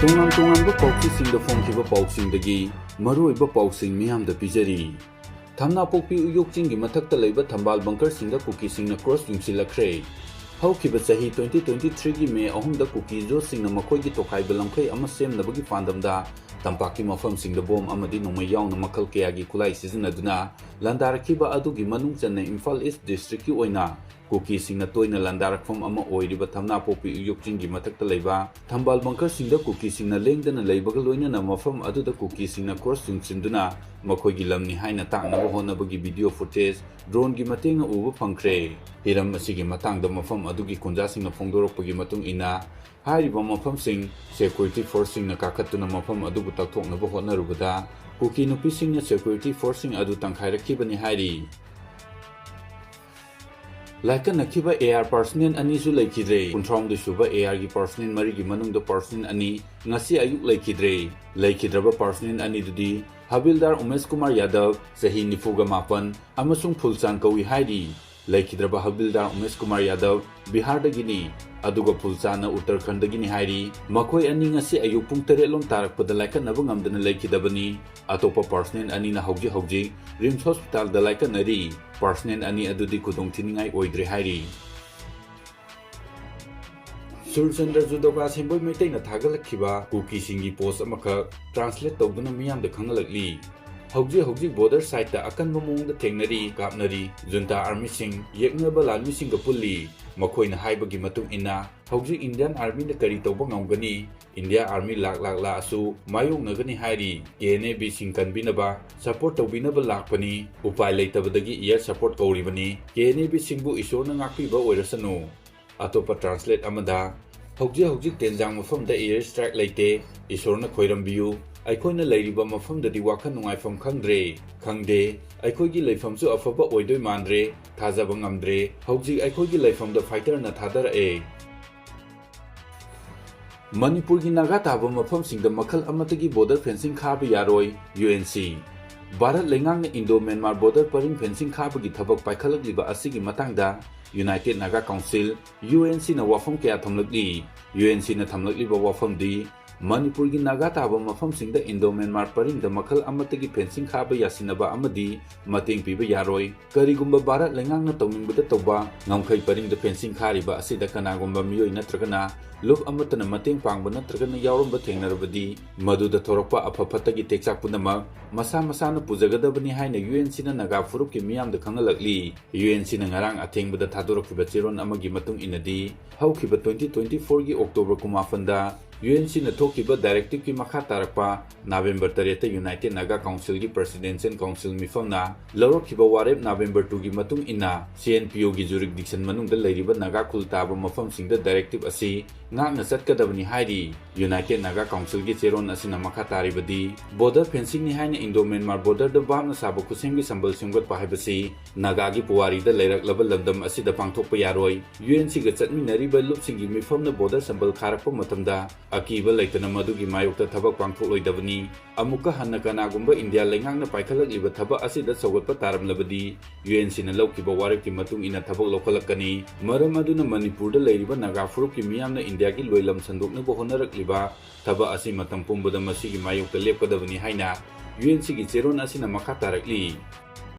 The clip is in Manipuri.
ꯇꯣꯉꯥꯟ-ꯇꯣꯉꯥꯟꯕ ꯄꯥꯎꯆꯦꯁꯤꯡꯗ ꯐꯣꯡꯈꯤꯕ ꯄꯥꯎꯁꯤꯡꯗꯒꯤ ꯃꯔꯨꯑꯣꯏꯕ ꯄꯥꯎꯁꯤꯡ ꯃꯤꯌꯥꯝꯗ ꯄꯤꯖꯔꯤ꯫ ꯊꯝꯅꯥꯄꯣꯛꯄꯤ ꯎꯌꯣꯛꯆꯤꯡꯒꯤ ꯃꯊꯛꯇ ꯂꯩꯕ ꯊꯝꯕꯥꯜ ꯕꯪꯀꯔꯁꯤꯡꯗ ꯀꯨꯀꯤꯁꯤꯡꯅ ꯀ꯭ꯔꯣꯁ ꯌꯨꯡꯁꯤꯜꯂꯛꯈ꯭ꯔꯦ꯫ ꯍꯧꯈꯤꯕ ꯆꯍꯤ 2023ꯒꯤ ꯃꯦ 3ꯗ ꯀꯨꯀꯤ ꯖꯣꯁꯁꯤꯡꯅ ꯃꯈꯣꯏꯒꯤ ꯇꯣꯈꯥꯏꯕ ꯂꯝꯈꯩ ꯑꯃ ꯁꯦꯝꯅꯕꯒꯤ ꯄꯥꯟꯗꯝꯗ ꯇꯝꯄꯥꯛꯀꯤ ꯃꯐꯝꯁꯤꯡꯗ ꯕꯣꯝ ꯑꯃꯗꯤ ꯅꯣꯡꯃꯩ ꯌꯥꯎꯅ ꯃꯈꯜ ꯀꯌꯥꯒꯤ ꯈꯨꯠꯂꯥꯏ ꯁꯤꯖꯤꯟꯅꯗꯨꯅ ꯂꯥꯟꯗꯥꯔꯛꯈꯤꯕ ꯑꯗꯨꯒꯤ ꯃꯅꯨꯡ ꯆꯟꯅ ꯏꯝꯐꯥꯜ ꯏꯁ ꯗꯤꯁꯇ꯭ꯔꯤꯛꯀꯤ ꯑꯣꯏꯅ ꯀꯨꯀꯤꯁꯤꯡꯅ ꯇꯣꯏꯅ ꯂꯥꯟꯗꯥꯔꯛꯐꯝ ꯑꯃ ꯑꯣꯏꯔꯤꯕ ꯊꯝꯅꯥꯄꯣꯛꯄꯤ ꯎꯌꯣꯛꯆꯤꯡꯒꯤ ꯃꯊꯛꯇ ꯂꯩꯕ ꯊꯝꯕꯥꯜ ꯕꯪꯀꯔꯁꯤꯡꯗ ꯀꯨꯀꯤꯁꯤꯡꯅ ꯂꯦꯡꯗꯅ ꯂꯩꯕꯒ ꯂꯣꯏꯅꯅ ꯃꯐꯝ ꯑꯗꯨꯗ ꯀꯨꯀꯤꯁꯤꯡꯅ ꯀ꯭ꯔꯣꯁ ꯌꯨꯡꯁꯤꯟꯗꯨꯅ ꯃꯈꯣꯏꯒꯤ ꯂꯝꯅꯤ ꯍꯥꯏꯅ ꯇꯥꯛꯅꯕ ꯍꯣꯠꯅꯕꯒꯤ ꯚꯤꯗꯤꯑꯣ ꯐꯨꯇꯦꯖ ꯗ꯭ꯔꯣꯟꯒꯤ ꯃꯇꯦꯡꯅ ꯎꯕ ꯐꯪꯈ꯭ꯔꯦ꯫ ꯍꯤꯔꯝ ꯑꯁꯤꯒꯤ ꯃꯇꯥꯡꯗ ꯃꯐꯝ ꯑꯗꯨꯒꯤ ꯈꯨꯟꯖꯥꯁꯤꯡꯅ ꯐꯣꯡꯗꯣꯔꯛꯄꯒꯤ ꯃꯇꯨꯡ ꯏꯟꯅ ꯍꯥꯏꯔꯤꯕ ꯃꯐꯝꯁꯤꯡ ꯁꯦꯀ꯭ꯌꯨꯔꯤꯇꯤ ꯐꯣꯔꯁꯁꯤꯡꯅ ꯀꯥꯈꯠꯇꯨꯅ ꯃꯐꯝ ꯑꯗꯨꯕꯨ ꯇꯛꯊꯣꯛꯅꯕ ꯍꯣꯠꯅꯔꯨꯕꯗ ꯀꯨꯀꯤ ꯅꯨꯄꯤꯁꯤꯡꯅ ꯁꯦꯀ꯭ꯌꯨꯔꯤꯇꯤ ꯐꯣꯔꯁꯁꯤꯡ ꯑꯗꯨ ꯇꯪꯈꯥꯏꯔꯛꯈꯤꯕꯅꯤ ꯍꯥꯏꯔꯤ꯫ ꯂꯥꯏꯀꯠꯅꯈꯤꯕ AR ꯄꯥꯔꯁꯣꯅꯦꯜ ꯑꯅꯤꯁꯨ ꯂꯩꯈꯤꯗ꯭ꯔꯦ꯫ 39 ꯁꯨꯕ ARꯒꯤ ꯄꯥꯔꯁꯣꯅꯦꯜ ꯃꯔꯤꯒꯤ ꯃꯅꯨꯡꯗ ꯄꯥꯔꯁꯣꯅꯦꯜ ꯑꯅꯤ ꯉꯁꯤ ꯑꯌꯨꯛ ꯂꯩꯈꯤꯗ꯭ꯔꯦ꯫ ꯂꯩꯈꯤꯗ꯭ꯔꯕ ꯄꯥꯔꯁꯣꯅꯦꯜ ꯑꯅꯤꯗꯨꯗꯤ ꯍꯕꯤꯜꯗꯥꯔ ꯎꯃꯦꯁ ꯀꯨꯃꯥꯔ ꯌꯥꯗꯕ ꯆꯍꯤ 94 ꯑꯃꯁꯨꯡ ꯐꯨꯜꯆꯥꯟ ꯀꯧꯏ ꯍꯥꯏꯔꯤ꯫ ꯂꯩꯈꯤꯗ꯭ꯔꯕ ꯍꯕꯤꯜꯗꯥꯔ ꯎꯃꯦꯁ ꯀꯨꯃꯥꯔ ꯌꯥꯗꯕ ꯕꯤꯍꯥꯔꯗꯒꯤꯅꯤ ꯑꯗꯨꯒ ꯐꯨꯜꯆꯥꯟꯅ ꯎꯠꯇꯔꯈꯟꯗꯒꯤꯅꯤ ꯍꯥꯏꯔꯤ꯫ ꯃꯈꯣꯏ ꯑꯅꯤ ꯉꯁꯤ ꯑꯌꯨꯛ ꯄꯨꯡ 8 ꯇꯥꯔꯛꯄꯗ ꯂꯥꯏꯀꯠꯅꯕ ꯉꯝꯗꯅ ꯂꯩꯈꯤꯗꯕꯅꯤ꯫ ꯑꯇꯣꯞꯄ ꯄꯥꯔꯁꯣꯅꯦꯜ ꯑꯅꯤꯅ ꯍꯧꯖꯤꯛ ꯔꯤꯝꯁ ꯍꯣꯁꯄꯤꯇꯥꯜꯗ ꯂꯥꯏꯀꯠꯅꯔꯤ꯫ ꯄꯥꯔꯁꯣꯅꯦꯜ ꯑꯅꯤ ꯑꯗꯨꯗꯤ ꯈꯨꯗꯣꯡꯊꯤꯅꯤꯡꯉꯥꯏ ꯑꯣꯏꯗ꯭ꯔꯦ ꯍꯥꯏꯔꯤ꯫ ꯁꯨꯔꯆꯟꯗ꯭ꯔ ꯖꯨꯗꯣꯀꯥ ꯁꯦꯝꯕꯣꯏ ꯃꯩꯇꯩꯅ ꯊꯥꯒꯠꯂꯛꯈꯤꯕ ꯀꯨꯀꯤꯁꯤꯡꯒꯤ ꯄꯣꯁ ꯑꯃꯈꯛ ꯇ꯭ꯔꯥꯟꯁꯂꯦꯠ ꯇꯧꯗꯨꯅ ꯃꯤꯌꯥꯝꯗ ꯈꯪꯍꯜꯂꯛꯂꯤ꯫ ꯍꯧꯖꯤꯛ ꯕꯣꯔꯗꯔ ꯁꯥꯏꯠꯇ ꯑꯀꯟꯕ ꯃꯑꯣꯡꯗ ꯀꯥꯞꯅꯔꯤ꯫ ꯖꯨꯟꯇꯥ ꯑꯥꯔꯃꯤꯁꯤꯡ ꯌꯦꯛꯅꯕ ꯂꯥꯟꯃꯤꯁꯤꯡꯒ ꯄꯨꯜꯂꯤ꯫ ꯃꯈꯣꯏꯅ ꯍꯥꯏꯕꯒꯤ ꯃꯇꯨꯡ ꯏꯟꯅ ꯍꯧꯖꯤꯛ ꯏꯟꯗꯤꯌꯥꯟ ꯑꯥꯔꯃꯤꯅ ꯀꯔꯤ ꯇꯧꯕ ꯉꯝꯒꯅꯤ? ꯏꯟꯗꯤꯌꯥ ꯑꯥꯔꯃꯤ ꯂꯥꯛꯑꯁꯨ ꯃꯥꯌꯣꯛꯅꯒꯅꯤ ꯍꯥꯏꯔꯤ꯫ KNABꯤꯁꯤꯡ ꯀꯟꯕꯤꯅꯕ ꯁꯄꯣꯔꯠ ꯇꯧꯕꯤꯅꯕ ꯂꯥꯛꯄꯅꯤ꯫ ꯎꯄꯥꯏ ꯂꯩꯇꯕꯗꯒꯤ ꯏꯌꯔ ꯁꯄꯣꯔꯠ ꯀꯧꯔꯤꯕꯅꯤ꯫ KNABꯤꯁꯤꯡꯕꯨ ꯏꯁꯣꯔꯅ ꯉꯥꯛꯄꯤꯕ ꯑꯣꯏꯔꯁꯅꯨ꯫ ꯑꯇꯣꯞꯄ ꯇ꯭ꯔꯥꯟꯁꯂꯦꯠ ꯑꯃꯗ ꯍꯧꯖꯤꯛ ꯇꯦꯟꯖꯥꯡ ꯃꯐꯝꯗ ꯏꯌꯔ ꯁꯇ꯭ꯔꯥꯏꯛ ꯂꯩꯇꯦ꯫ ꯏꯁꯣꯔꯅ ꯈꯣꯏꯔꯝꯕꯤꯌꯨ꯫ ꯑꯩꯈꯣꯏꯅ ꯂꯩꯔꯤꯕ ꯃꯐꯝꯗꯗꯤ ꯋꯥꯈꯜ ꯅꯨꯡꯉꯥꯏꯐꯝ ꯈꯪꯗꯦ꯫ ꯑꯩꯈꯣꯏꯒꯤ ꯂꯩꯐꯝꯁꯨ ꯑꯐꯕ ꯑꯣꯏꯗꯣꯏ ꯃꯥꯟꯗ꯭ꯔꯦ꯫ ꯊꯥꯖꯕ ꯉꯝꯗ꯭ꯔꯦ꯫ ꯍꯧꯖꯤꯛ ꯑꯩꯈꯣꯏꯒꯤ ꯂꯩꯐꯝꯗ ꯐꯥꯏꯇꯔꯅ ꯊꯥꯗꯔꯛꯑꯦ꯫ ꯃꯅꯤꯄꯨꯔꯒꯤ ꯅꯥꯒꯥ ꯇꯥꯕ ꯃꯐꯝꯁꯤꯡꯗ ꯃꯈꯜ ꯑꯃꯠꯇꯒꯤ ꯕꯣꯔꯗꯔ ꯐꯦꯟꯁꯤꯡ ꯈꯥꯕ ꯌꯥꯔꯣꯏ꯫ UNC ꯚꯥꯔꯠ ꯂꯩꯉꯥꯛꯅ ꯏꯟꯗꯣ ꯃ꯭ꯌꯥꯟꯃꯥꯔ ꯕꯣꯔꯗꯔ ꯄꯔꯤꯡ ꯐꯦꯟꯁꯤꯡ ꯈꯥꯕꯒꯤ ꯊꯕꯛ ꯄꯥꯏꯈꯠꯂꯛꯂꯤꯕ ꯑꯁꯤꯒꯤ ꯃꯇꯥꯡꯗ ꯌꯨꯅꯥꯏꯇꯦꯗ ꯅꯥꯒꯥ ꯀꯥꯎꯟꯁꯤꯜ UNCꯅ ꯋꯥꯐꯝ ꯀꯌꯥ ꯊꯝꯂꯛꯂꯤ꯫ UNCꯅ ꯊꯝꯂꯛꯂꯤꯕ ꯋꯥꯐꯝꯗꯤ ꯃꯅꯤꯄꯨꯔꯒꯤ ꯅꯥꯒꯥ ꯇꯥꯕ ꯃꯐꯝꯁꯤꯡꯗ ꯏꯟꯗꯣ ꯃ꯭ꯌꯥꯟꯃꯥꯔ ꯄꯔꯤꯡꯗ ꯃꯈꯜ ꯑꯃꯠꯇꯒꯤ ꯐꯦꯟꯁꯤꯡ ꯈꯥꯕ ꯌꯥꯁꯤꯟꯅꯕ ꯑꯃꯗꯤ ꯃꯇꯦꯡ ꯄꯤꯕ ꯌꯥꯔꯣꯏ꯫ ꯀꯔꯤꯒꯨꯝꯕ ꯚꯥꯔꯠ ꯂꯩꯉꯥꯛꯅ ꯇꯧꯅꯤꯡꯕꯗ ꯇꯧꯕ ꯉꯝꯈꯩ ꯄꯔꯤꯡꯗ ꯐꯦꯟꯁꯤꯡ ꯈꯥꯔꯤꯕ ꯑꯁꯤꯗ ꯀꯅꯥꯒꯨꯝꯕ ꯃꯤꯑꯣꯏ ꯅꯠꯇ꯭ꯔꯒꯅ ꯂꯨꯞ ꯑꯃꯠꯇꯅ ꯃꯇꯦꯡ ꯄꯥꯡꯕ ꯅꯠꯇ꯭ꯔꯒꯅ ꯌꯥꯎꯔꯝꯕ ꯊꯦꯡꯅꯔꯕꯗꯤ ꯃꯗꯨꯗ ꯊꯣꯔꯛꯄ ꯑꯐ ꯐꯠꯇꯒꯤ ꯇꯦꯛꯆꯥꯛ ꯄꯨꯝꯅꯃꯛ ꯃꯁꯥꯅ ꯄꯨꯖꯒꯗꯕꯅꯤ ꯍꯥꯏꯅ UNCꯅ ꯅꯥꯒꯥ ꯐꯨꯔꯨꯞꯀꯤ ꯃꯤꯌꯥꯝꯗ ꯈꯪꯍꯜꯂꯛꯂꯤ꯫ UNCꯅ ꯉꯔꯥꯡ ꯑꯊꯦꯡꯕꯗ ꯊꯥꯗꯣꯔꯛꯈꯤꯕ ꯆꯦꯔꯣꯜ ꯑꯃꯒꯤ ꯃꯇꯨꯡ ꯏꯟꯅꯗꯤ ꯍꯧꯈꯤꯕ 2024ꯒꯤ ꯑꯣꯛꯇꯣꯕꯔ 19ꯗ UNCꯅ ꯊꯣꯛꯈꯤꯕ ꯗꯥꯏꯔꯦꯛꯇꯤꯕꯀꯤ ꯃꯈꯥ ꯇꯥꯔꯛꯄ ꯅꯕꯦꯝꯕꯔ 3ꯗ ꯌꯨꯅꯥꯏꯇꯦꯗ ꯅꯥꯒꯥ ꯀꯥꯎꯟꯁꯤꯜꯒꯤ ꯄ꯭ꯔꯁꯤꯗꯦꯟꯁꯤꯌꯦꯜ ꯀꯥꯎꯟꯁꯤꯜ ꯃꯤꯐꯝꯅ ꯂꯧꯔꯛꯈꯤꯕ ꯋꯥꯔꯦꯞ ꯅꯕꯦꯝꯕꯔ 2ꯒꯤ ꯃꯇꯨꯡ ꯏꯟꯅ CNPOꯒꯤ ꯖꯨꯔꯤꯛꯗꯤꯛꯁꯟ ꯃꯅꯨꯡꯗ ꯂꯩꯔꯤꯕ ꯅꯥꯒꯥ ꯈꯨꯜ ꯇꯥꯕ ꯃꯐꯝꯁꯤꯡꯗ ꯗꯥꯏꯔꯦꯛꯇꯤꯕ ꯑꯁꯤ ꯉꯥꯛꯅ ꯆꯠꯀꯗꯕꯅꯤ ꯍꯥꯏꯔꯤ꯫ ꯌꯨꯅꯥꯏꯇꯦꯗ ꯅꯥꯒꯥ ꯀꯥꯎꯟꯁꯤꯜꯒꯤ ꯆꯦꯔꯣꯜ ꯑꯁꯤꯅ ꯃꯈꯥ ꯇꯥꯔꯤꯕꯗꯤ ꯕꯣꯔꯗꯔ ꯐꯦꯟꯁꯤꯡꯅꯤ ꯍꯥꯏꯅ ꯏꯟꯗꯣ ꯃ꯭ꯌꯥꯟꯃꯥꯔ ꯕꯣꯔꯗꯔꯗ ꯚꯥꯞꯅ ꯁꯥꯕ ꯈꯨꯠꯁꯦꯝꯒꯤ ꯁꯝꯕꯜ ꯁꯦꯝꯒꯠꯄ ꯍꯥꯏꯕꯁꯤ ꯅꯥꯒꯥꯒꯤ ꯄꯨꯋꯥꯔꯤꯗ ꯂꯩꯔꯛꯂꯕ ꯂꯝꯗꯝ ꯑꯁꯤꯗ ꯄꯥꯡꯊꯣꯛꯄ ꯌꯥꯔꯣꯏ꯫ UNCꯒ ꯆꯠꯃꯤꯟꯅꯔꯤꯕ ꯂꯨꯞꯁꯤꯡꯒꯤ ꯃꯤꯐꯝꯅ ꯕꯣꯔꯗꯔ ꯁꯝꯕꯜ ꯈꯥꯔꯛꯄ ꯃꯇꯝꯗ ꯑꯀꯤꯕ ꯂꯩꯇꯅ ꯃꯗꯨꯒꯤ ꯃꯥꯌꯣꯛꯇ ꯊꯕꯛ ꯄꯥꯡꯊꯣꯛꯂꯣꯏꯗꯕꯅꯤ꯫ ꯑꯃꯨꯛꯀ ꯍꯟꯅ ꯀꯅꯥꯒꯨꯝꯕ ꯏꯟꯗꯤꯌꯥ ꯂꯩꯉꯥꯛꯅ ꯄꯥꯏꯈꯠꯂꯛꯂꯤꯕ ꯊꯕꯛ ꯑꯁꯤꯗ ꯁꯧꯒꯠꯄ ꯇꯥꯔꯝꯂꯕꯗꯤ UNCꯅ ꯂꯧꯈꯤꯕ ꯋꯥꯔꯦꯞꯀꯤ ꯃꯇꯨꯡ ꯏꯟꯅ ꯊꯕꯛ ꯂꯧꯈꯠꯂꯛꯀꯅꯤ꯫ ꯃꯔꯝ ꯑꯗꯨꯅ ꯃꯅꯤꯄꯨꯔꯗ ꯂꯩꯔꯤꯕ ꯅꯥꯒꯥ ꯐꯨꯔꯨꯞꯀꯤ ꯃꯤꯌꯥꯝꯅ ꯏꯟꯗꯤꯌꯥꯒꯤ ꯂꯣꯏꯂꯝ ꯁꯟꯗꯣꯛꯅꯕ ꯍꯣꯠꯅꯔꯛꯂꯤꯕ ꯊꯕꯛ ꯑꯁꯤ ꯃꯇꯝ ꯄꯨꯝꯕꯗ ꯃꯁꯤꯒꯤ ꯃꯥꯌꯣꯛꯇ ꯂꯦꯞꯀꯗꯕꯅꯤ ꯍꯥꯏꯅ UNCꯒꯤ ꯆꯦꯔꯣꯜ ꯑꯁꯤꯅ ꯃꯈꯥ ꯇꯥꯔꯛꯂꯤ꯫